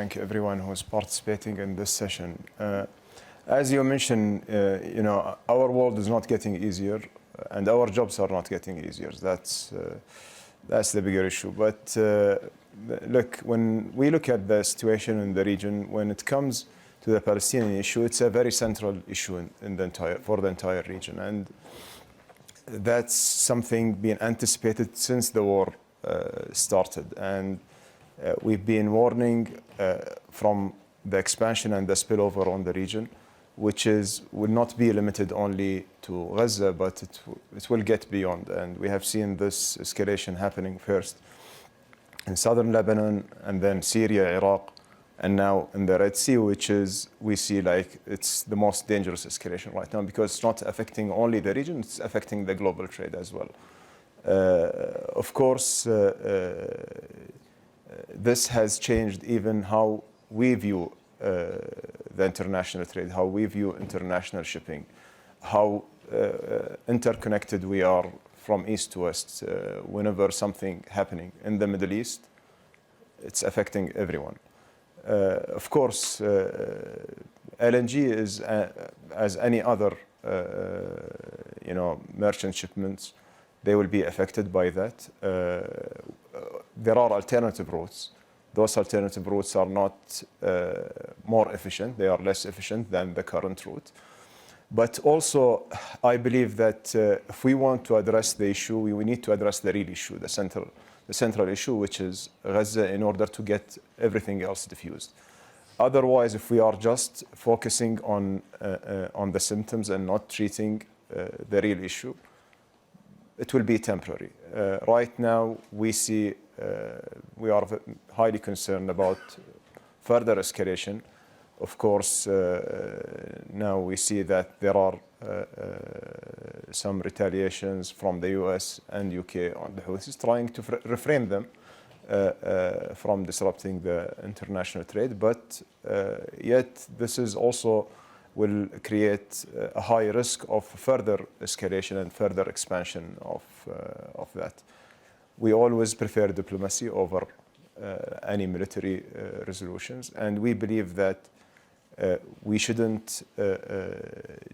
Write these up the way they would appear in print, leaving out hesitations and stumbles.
Thank everyone who's participating in this session. As you mentioned, our world is not getting easier, and our jobs are not getting easier. That's the bigger issue. But look, when we look at the situation in the region, when it comes to the Palestinian issue, it's a very central issue for the entire region, and that's something being anticipated since the war started. And we've been warning from the expansion and the spillover on the region, which will not be limited only to Gaza, but it will get beyond. And we have seen this escalation happening first in southern Lebanon, and then Syria, Iraq, and now in the Red Sea, we see like it's the most dangerous escalation right now, because it's not affecting only the region, it's affecting the global trade as well. Of course, this has changed even how we view the international trade, how we view international shipping, how interconnected we are from east to west. Whenever something happening in the Middle East, it's affecting everyone. Of course, LNG is as any other merchant shipments, they will be affected by that. There are alternative routes. Those alternative routes are not more efficient. They are less efficient than the current route. But also, I believe that if we want to address the issue, we need to address the real issue, the central issue, which is Gaza, in order to get everything else diffused. Otherwise, if we are just focusing on the symptoms and not treating the real issue, it will be temporary. Right now, we see we are highly concerned about further escalation. Of course, now we see that there are some retaliations from the US and UK on the Houthis, trying to refrain them from disrupting the international trade. But yet, this is also will create a high risk of further escalation and further expansion of that. We always prefer diplomacy over any military resolutions, and we believe that we shouldn't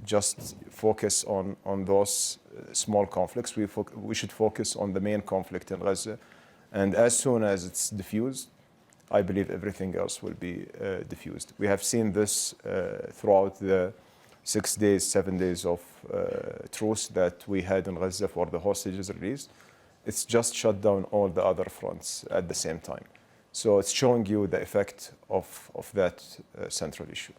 just focus on those small conflicts. We should focus on the main conflict in Gaza, and as soon as it's diffused, I believe everything else will be diffused. We have seen this throughout the 7 days of truce that we had in Gaza for the hostages released. It's just shut down all the other fronts at the same time. So it's showing you the effect of that central issue.